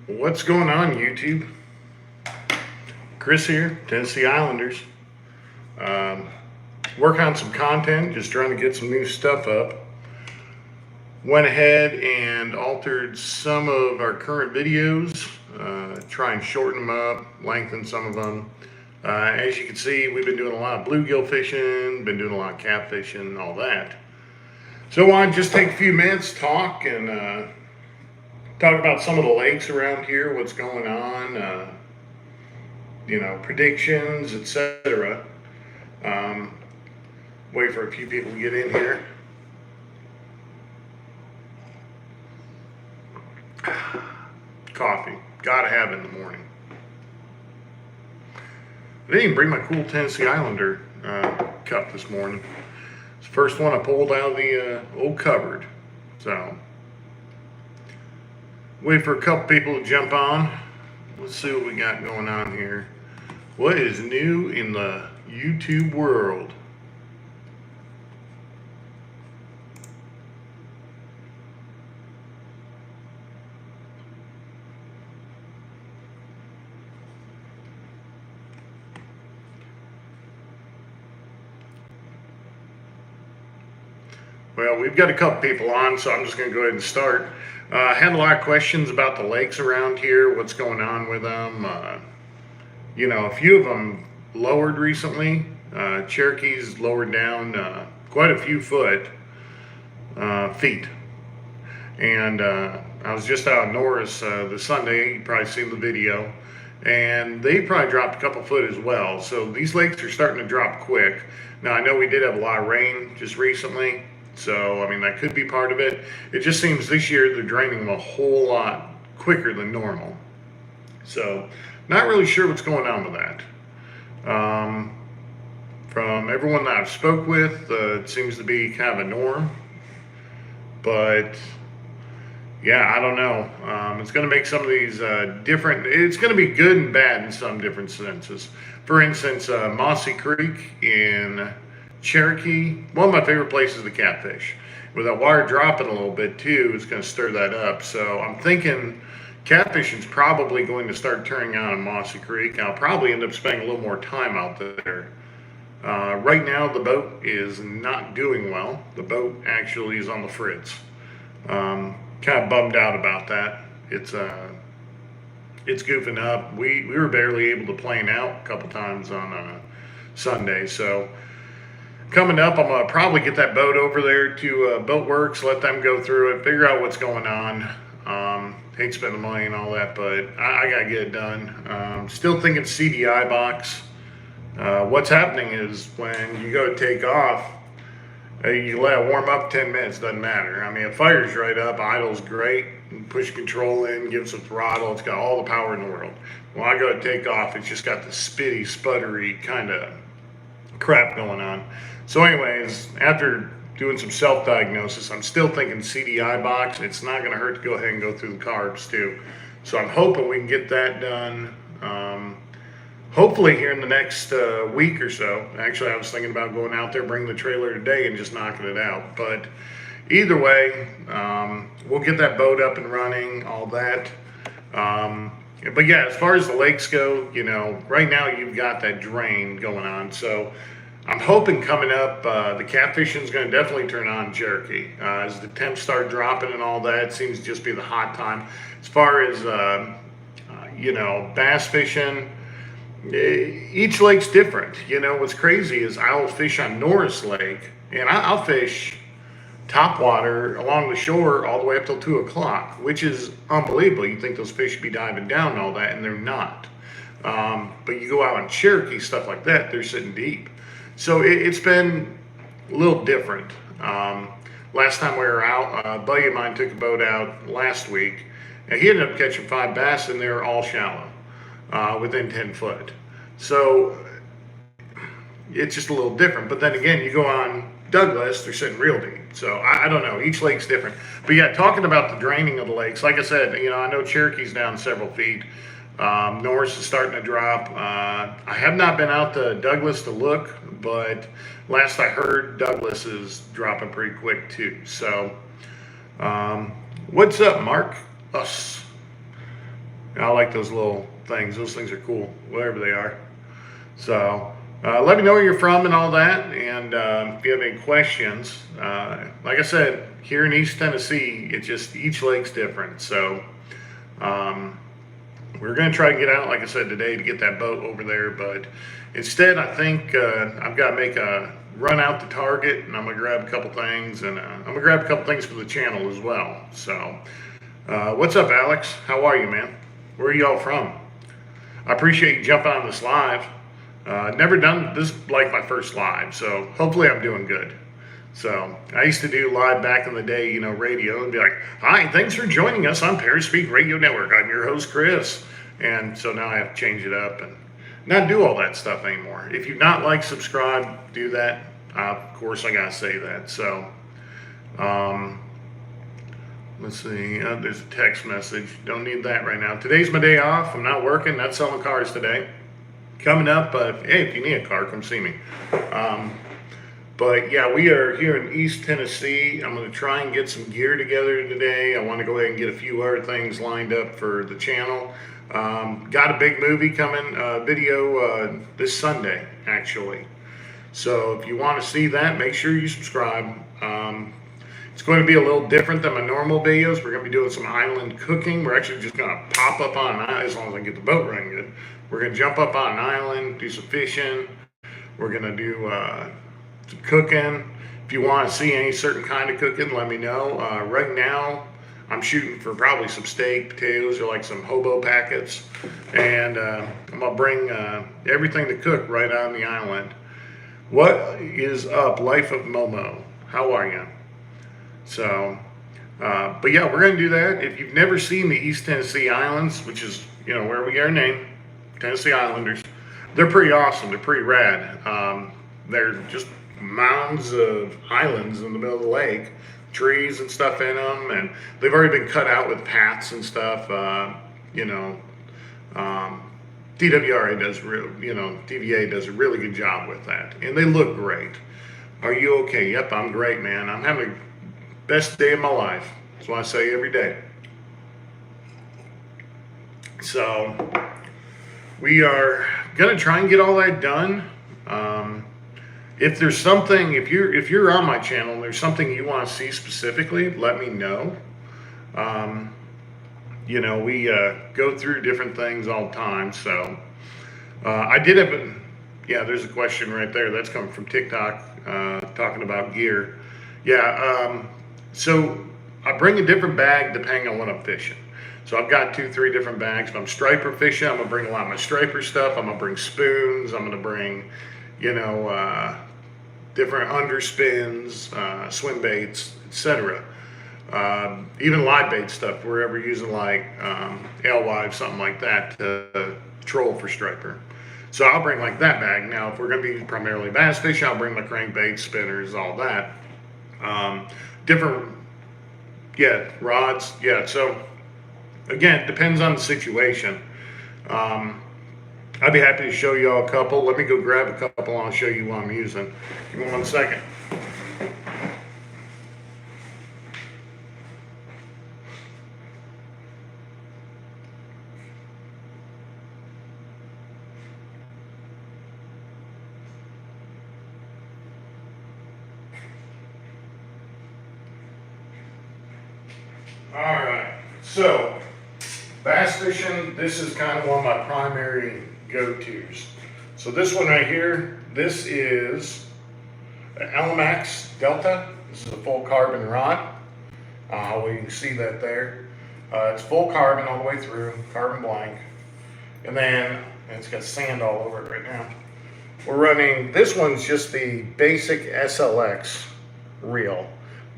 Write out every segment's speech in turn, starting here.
What's going on, YouTube? Chris here, Tennessee Islanders. Um, Working on some content, just trying to get some new stuff up. Went ahead and altered some of our current videos, try and shorten them up, lengthen some of them. As you can see, we've been doing a lot of bluegill fishing, been doing a lot of catfishing, all that. So I want to just take a few minutes, talk about some of the lakes around here, what's going on, predictions, etc. Wait for a few people to get in here. Coffee, gotta have it in the morning. I didn't even bring my cool Tennessee Islander cup this morning. It's the first one I pulled out of the old cupboard. So, wait for a couple people to jump on. Let's see what we got going on here. What is new in the YouTube world? Well, we've got a couple people on, so I'm just going to go ahead and start. I had a lot of questions about the lakes around here, what's going on with them. A few of them lowered recently. Cherokee's lowered down quite a few feet. And I was just out in Norris this Sunday, you probably seen the video, and they probably dropped a couple foot as well. So these lakes are starting to drop quick. Now, I know we did have a lot of rain just recently, so I mean, that could be part of it. It just seems this year they're draining them a whole lot quicker than normal. So, not really sure what's going on with that. From everyone that I've spoke with, it seems to be kind of a norm. But yeah, I don't know. It's going to make some of these different. It's going to be good and bad in some different senses. For instance, Mossy Creek in Cherokee, one of my favorite places to catfish. With that water dropping a little bit too, it's going to stir that up. So I'm thinking catfishing's probably going to start turning on in Mossy Creek. I'll probably end up spending a little more time out there. Right now, the boat is not doing well. The boat actually is on the fritz. Kind of bummed out about that. It's goofing up. We were barely able to plane out a couple times on Sunday. So coming up, I'm gonna probably get that boat over there to Boatworks, let them go through it, figure out what's going on. Hate to spend the money and all that, but I gotta get it done. Still thinking CDI box. What's happening is when you go to take off, you let it warm up 10 minutes, doesn't matter. I mean, it fires right up, idle's great, push control in, gives a throttle, it's got all the power in the world. When I go to take off, it's just got the spitty, sputtery kind of crap going on. So anyways, after doing some self-diagnosis, I'm still thinking CDI box. It's not going to hurt to go ahead and go through the carbs too. So I'm hoping we can get that done. Hopefully here in the next week or so. Actually, I was thinking about going out there, bringing the trailer today and just knocking it out. But either way, we'll get that boat up and running, all that. But yeah, as far as the lakes go, right now you've got that drain going on. So I'm hoping coming up, the catfishing is going to definitely turn on in Cherokee. As the temps start dropping and all that, it seems to just be the hot time. As far as, bass fishing, each lake's different. What's crazy is I'll fish on Norris Lake, and I'll fish topwater along the shore all the way up till 2 o'clock, which is unbelievable. You'd think those fish should be diving down and all that, and they're not. But you go out on Cherokee, stuff like that, they're sitting deep. So it's been a little different. Last time we were out, a buddy of mine took a boat out last week, and he ended up catching 5 bass, and they were all shallow, within 10 foot. So it's just a little different. But then again, you go on Douglas, they're sitting real deep. So I don't know. Each lake's different. But yeah, talking about the draining of the lakes, like I said, I know Cherokee's down several feet. Norris is starting to drop. I have not been out to Douglas to look, but last I heard, Douglas is dropping pretty quick too. So, what's up, Mark? Us. I like those little things. Those things are cool, whatever they are. So let me know where you're from and all that. And if you have any questions, like I said, here in East Tennessee, it's just each lake's different. So um, we're going to try and get out, like I said, today to get that boat over there. But instead, I think I've got to make a run out to Target, and I'm going to grab a couple things. And I'm going to grab a couple things for the channel as well. So what's up, Alex? How are you, man? Where are y'all from? I appreciate you jumping on this live. Never done this, like my first live, so hopefully I'm doing good. So I used to do live back in the day, you know, radio, and be like, "Hi, thanks for joining us on Perispeak Radio Network. I'm your host, Chris." And so now I have to change it up and not do all that stuff anymore. If you've not liked, subscribe, do that. Of course, I gotta say that. So let's see. There's a text message. Don't need that right now. Today's my day off. I'm not working. Not selling cars today. Coming up, hey, if you need a car, come see me. But yeah, we are here in East Tennessee. I'm going to try and get some gear together today. I want to go ahead and get a few other things lined up for the channel. Got a big movie coming, video this Sunday, actually. So if you want to see that, make sure you subscribe. It's going to be a little different than my normal videos. We're going to be doing some island cooking. We're actually just going to pop up on an island, as long as I get the boat running good. We're going to jump up on an island, do some fishing. We're going to do some cooking. If you want to see any certain kind of cooking, let me know. Right now, I'm shooting for probably some steak, potatoes, or like some hobo packets. And I'm going to bring everything to cook right on the island. What is up, Life of Momo? How are you? So, but yeah, we're going to do that. If you've never seen the East Tennessee Islands, which is, you know, where we get our name, Tennessee Islanders, they're pretty awesome. They're pretty rad. They're just mounds of islands in the middle of the lake, trees and stuff in them, and they've already been cut out with paths and stuff. You know, DWRA does, TVA does a really good job with that, and they look great. Are you okay? Yep, I'm great, man. I'm having the best day of my life. That's what I say every day. So we are gonna try and get all that done. If there's something, if you're on my channel and there's something you want to see specifically, let me know. You know, we go through different things all the time. So I did have yeah, there's a question right there. That's coming from TikTok, talking about gear. Yeah, so I bring a different bag depending on what I'm fishing. So I've got 2-3 different bags. If I'm striper fishing, I'm gonna bring a lot of my striper stuff. I'm gonna bring spoons. I'm gonna bring, you know, different underspins, swim baits, etc. Even live bait stuff. We're ever using like alewives, something like that, to troll for striper. So I'll bring like that bag. Now, if we're gonna be primarily bass fishing, I'll bring my crankbaits, spinners, all that. Different, yeah, rods, yeah. So again, depends on the situation. I'd be happy to show you all a couple. Let me go grab a couple and I'll show you what I'm using. Give me 1 second. All right, so bass fishing, this is kind of one of my primary go-tos. So this one right here, this is an Alimax Delta. This is a full carbon rod. We can see that there. It's full carbon all the way through, carbon blank. And then it's got sand all over it right now. We're running, this one's just the basic SLX reel.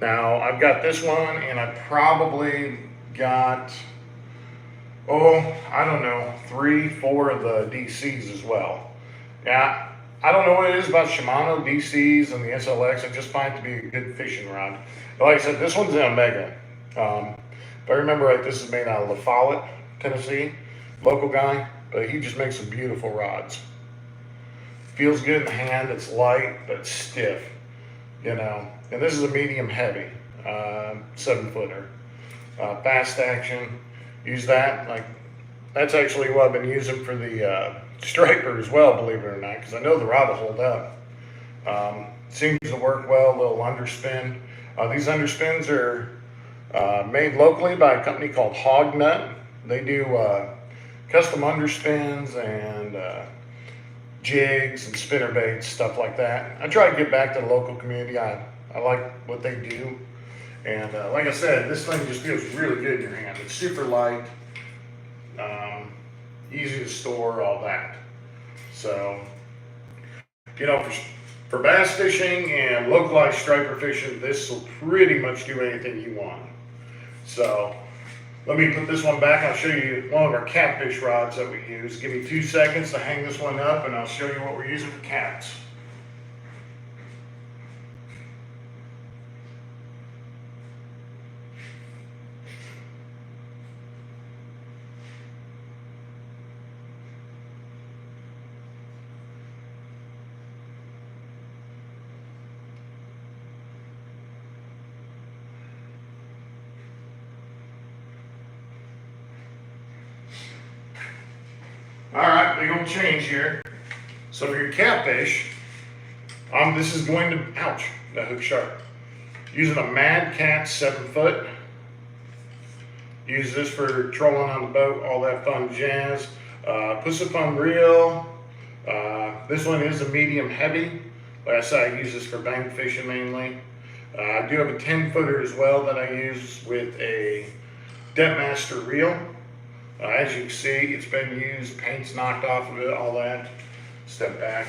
Now I've got this one and I probably got, I don't know, 3-4 of the DCs as well. Yeah, I don't know what it is about Shimano DCs and the SLX. I just find it to be a good fishing rod. But like I said, this one's an Omega. If I remember right, this is made out of La Follette, Tennessee. Local guy, but he just makes some beautiful rods. Feels good in the hand. It's light, but it's stiff, you know. And this is a medium heavy, 7-footer. Fast action. Use that like That's actually what I've been using for the striper as well, believe it or not, because I know the rod will hold up. Seems to work well, a little underspin. These underspins are made locally by a company called Hog Nut. They do custom underspins and jigs and spinner baits, stuff like that. I try to get back to the local community. I like what they do. And like I said, this thing just feels really good in your hand. It's super light, easy to store, all that. So, you know, for bass fishing and localized striper fishing, this will pretty much do anything you want. So, let me put this one back. I'll show you one of our catfish rods that we use. Give me 2 seconds to hang this one up and I'll show you what we're using for cats. All right, big old change here. So for your catfish, this is going to, ouch, that hook's sharp. Using a Mad Cat 7-foot. Use this for trolling on the boat, all that fun jazz. Pussyfun reel. This one is a medium heavy. Like I said, I use this for bank fishing mainly. I do have a 10-footer as well that I use with a Depthmaster reel. As you can see, it's been used, paint's knocked off of it, all that. Step back.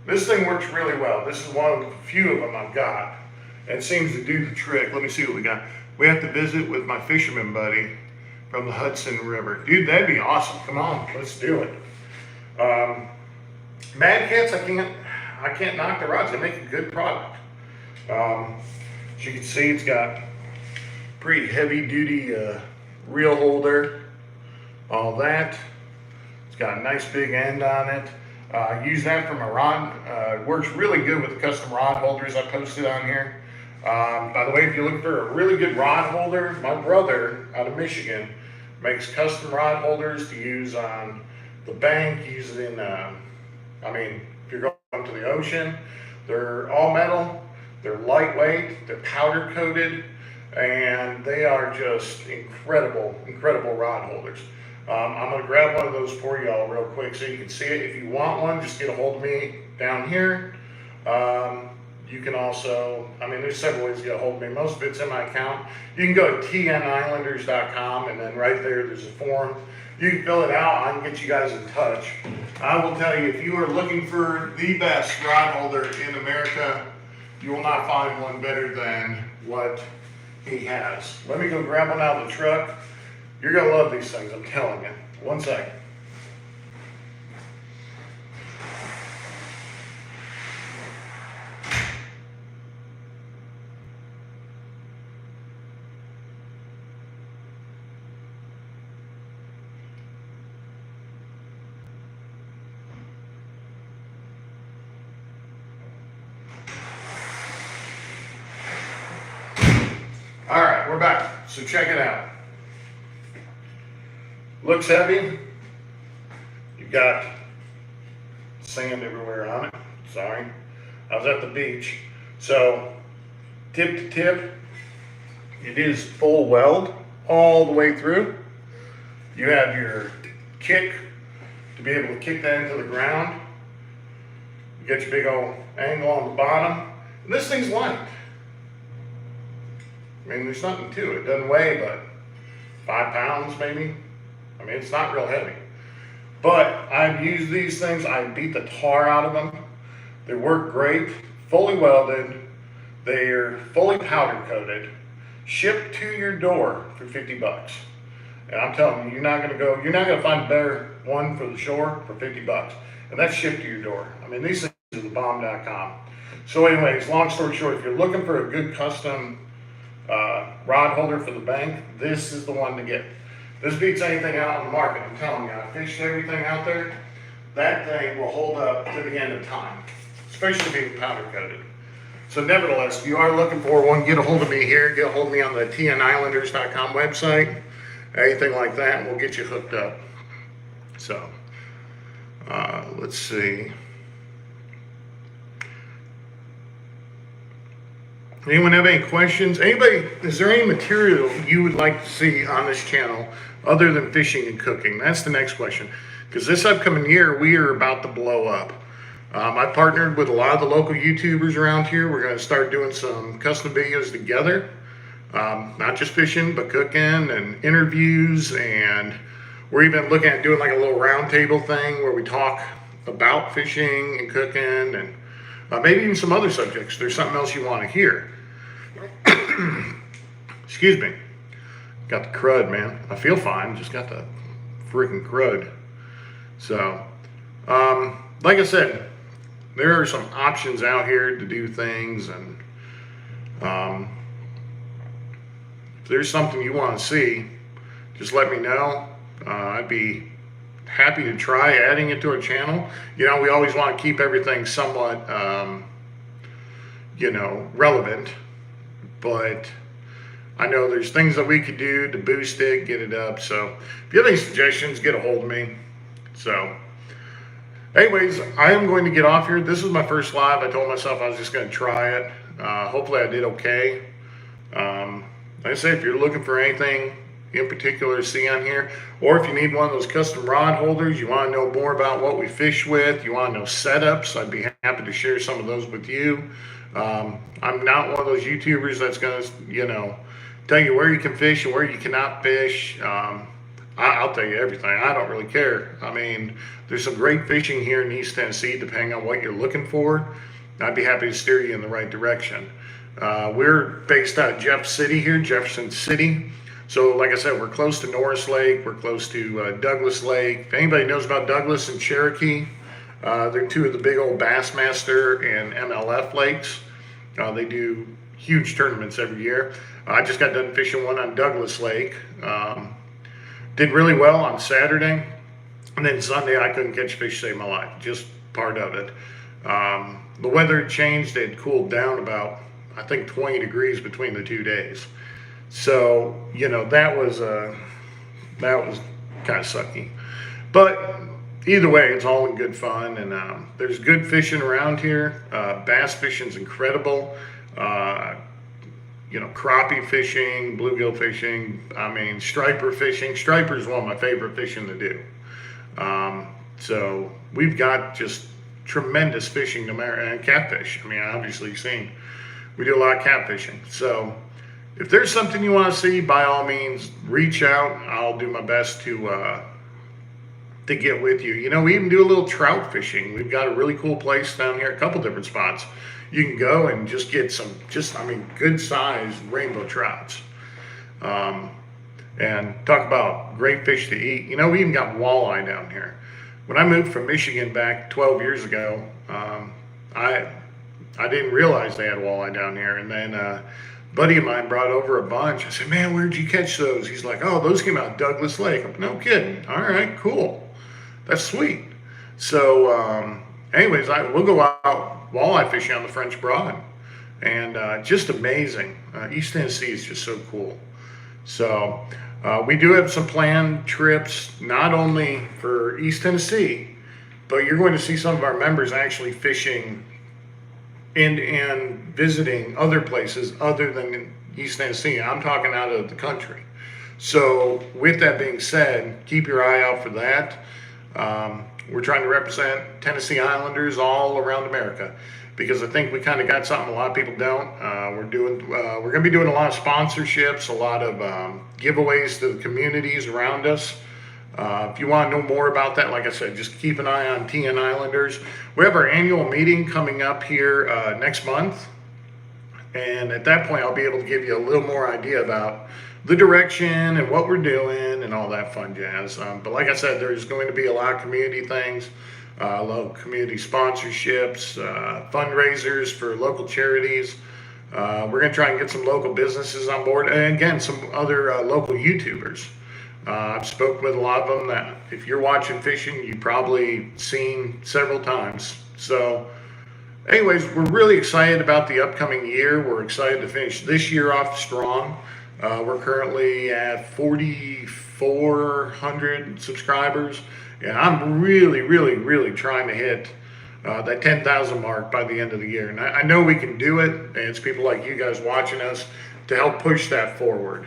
This thing works really well. This is one of the few of them I've got. It seems to do the trick. Let me see what we got. We have to visit with my fisherman buddy from the Hudson River. Dude, that'd be awesome. Come on, let's do it. Mad Cats, I can't knock the rods. They make a good product. As you can see, it's got pretty heavy duty reel holder. All that. It's got a nice big end on it. Use that for my rod. Works really good with the custom rod holders I posted on here. By the way, if you're looking for a really good rod holder, my brother out of Michigan makes custom rod holders to use on the bank, use it in, if you're going to the ocean. They're all metal, they're lightweight, they're powder coated, and they are just incredible, incredible rod holders. I'm going to grab one of those for y'all real quick so you can see it. If you want one, just get a hold of me down here. You can also, there's several ways to get a hold of me. Most of it's in my account. You can go to tnislanders.com, and then right there's a form. You can fill it out. I can get you guys in touch. I will tell you, if you are looking for the best rod holder in America, you will not find one better than what he has. Let me go grab one out of the truck. You're going to love these things, I'm telling you. One second. All right, we're back. So check it out. Looks heavy. You've got sand everywhere on it. Sorry. I was at the beach. So tip to tip, it is full weld all the way through. You have your kick to be able to kick that into the ground. You get your big old angle on the bottom. And this thing's light. There's nothing to it. It doesn't weigh but 5 pounds maybe. It's not real heavy. But I've used these things. I beat the tar out of them. They work great. Fully welded. They're fully powder coated. Shipped to your door for 50 bucks. And I'm telling you, you're not going to find a better one for the shore for 50 bucks. And that's shipped to your door. These things are thebomb.com. So anyways, long story short, if you're looking for a good custom rod holder for the bank, this is the one to get. This beats anything out on the market, I'm telling you. I fished everything out there. That thing will hold up to the end of time, especially being powder coated. So nevertheless, if you are looking for one, get a hold of me here. Get a hold of me on the tnislanders.com website. Anything like that, and we'll get you hooked up. So let's see. Anyone have any questions? Anybody, is there any material you would like to see on this channel other than fishing and cooking? That's the next question. Because this upcoming year, we are about to blow up. I partnered with a lot of the local YouTubers around here. We're going to start doing some custom videos together. Not just fishing, but cooking and interviews. And we're even looking at doing like a little round table thing where we talk about fishing and cooking and maybe even some other subjects. There's something else you want to hear. Excuse me. Got the crud, man. I feel fine. Just got the freaking crud. So, like I said, there are some options out here to do things, and if there's something you want to see, just let me know. I'd be happy to try adding it to our channel. You know, we always want to keep everything somewhat, you know, relevant, but I know there's things that we could do to boost it, get it up. So if you have any suggestions, get a hold of me. So anyways, I am going to get off here. This is my first live. I told myself I was just going to try it. Hopefully I did okay. Like I say, if you're looking for anything in particular to see on here, or if you need one of those custom rod holders, you want to know more about what we fish with, you want to know setups, I'd be happy to share some of those with you. I'm not one of those YouTubers that's going to, you know, tell you where you can fish and where you cannot fish. I'll tell you everything. I don't really care. I mean, there's some great fishing here in East Tennessee, depending on what you're looking for. I'd be happy to steer you in the right direction. We're based out of Jeff City here, Jefferson City. So like I said, we're close to Norris Lake. We're close to Douglas Lake. If anybody knows about Douglas and Cherokee, they're two of the big old Bassmaster and MLF lakes. They do huge tournaments every year. I just got done fishing one on Douglas Lake. Did really well on Saturday. And then Sunday, I couldn't catch fish to save my life. Just part of it. The weather changed. It cooled down about, I think, 20 degrees between the 2 days. So, you know, that was kind of sucky. But either way, it's all in good fun. And there's good fishing around here. Bass fishing's incredible. You know, crappie fishing, bluegill fishing, I mean, striper fishing. Striper is one of my favorite fishing to do. So we've got just tremendous fishing, no matter, and catfish. I mean, obviously you've seen, we do a lot of catfishing. So if there's something you want to see, by all means, reach out. I'll do my best to get with you. You know, we even do a little trout fishing. We've got a really cool place down here, a couple different spots. You can go and just get some, I mean, good sized rainbow trouts. And talk about great fish to eat. You know, we even got walleye down here. When I moved from Michigan back 12 years ago, I didn't realize they had walleye down here. And then a buddy of mine brought over a bunch. I said, man, where'd you catch those? He's like, oh, those came out of Douglas Lake. I'm like, no kidding. All right, cool. That's sweet. So anyways, we'll go out walleye fishing on the French Broad. And just amazing. East Tennessee is just so cool. So we do have some planned trips, not only for East Tennessee, but you're going to see some of our members actually fishing and visiting other places other than East Tennessee. I'm talking out of the country. So with that being said, keep your eye out for that. We're trying to represent Tennessee Islanders all around America, because I think we kind of got something a lot of people don't. We're going to be doing a lot of sponsorships, a lot of giveaways to the communities around us. If you want to know more about that, like I said, just keep an eye on TN Islanders. We have our annual meeting coming up here next month. And at that point, I'll be able to give you a little more idea about the direction and what we're doing and all that fun jazz. But like I said, there's going to be a lot of community things, a lot of community sponsorships, fundraisers for local charities. We're going to try and get some local businesses on board, and again, some other local YouTubers. I've spoken with a lot of them that if you're watching fishing, you've probably seen several times. So anyways, we're really excited about the upcoming year. We're excited to finish this year off strong. We're currently at 4,400 subscribers, and I'm really, really, really trying to hit that 10,000 mark by the end of the year. And I know we can do it, and it's people like you guys watching us to help push that forward.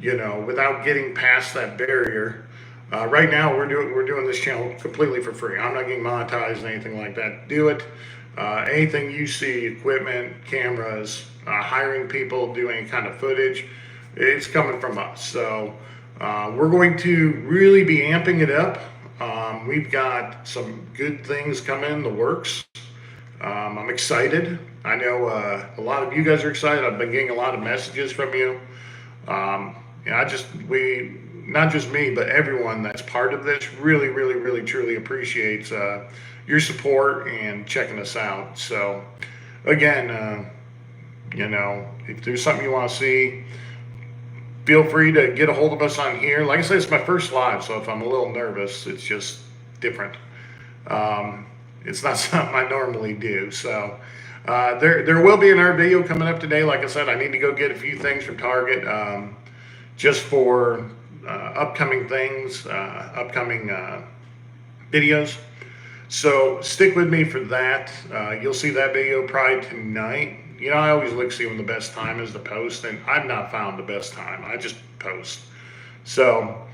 Without getting past that barrier. Right now, we're doing this channel completely for free. I'm not getting monetized, anything like that. Do it. Anything you see, equipment, cameras, hiring people, doing any kind of footage, it's coming from us. So we're going to really be amping it up. We've got some good things coming in the works. I'm excited. I know a lot of you guys are excited. I've been getting a lot of messages from you. Not just me, but everyone that's part of this really, really, really, truly appreciates your support and checking us out. So, again, if there's something you want to see, feel free to get a hold of us on here. Like I said, it's my first live, so if I'm a little nervous, it's just different. It's not something I normally do. So, there will be another video coming up today. Like I said, I need to go get a few things from Target just for upcoming things, upcoming videos. So stick with me for that. You'll see that video probably tonight. I always look to see when the best time is to post, and I've not found the best time. I just post. So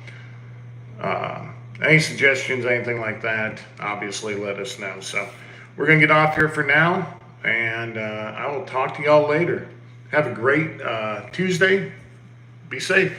any suggestions, anything like that, obviously let us know. So we're going to get off here for now, and I will talk to y'all later. Have a great Tuesday. Be safe.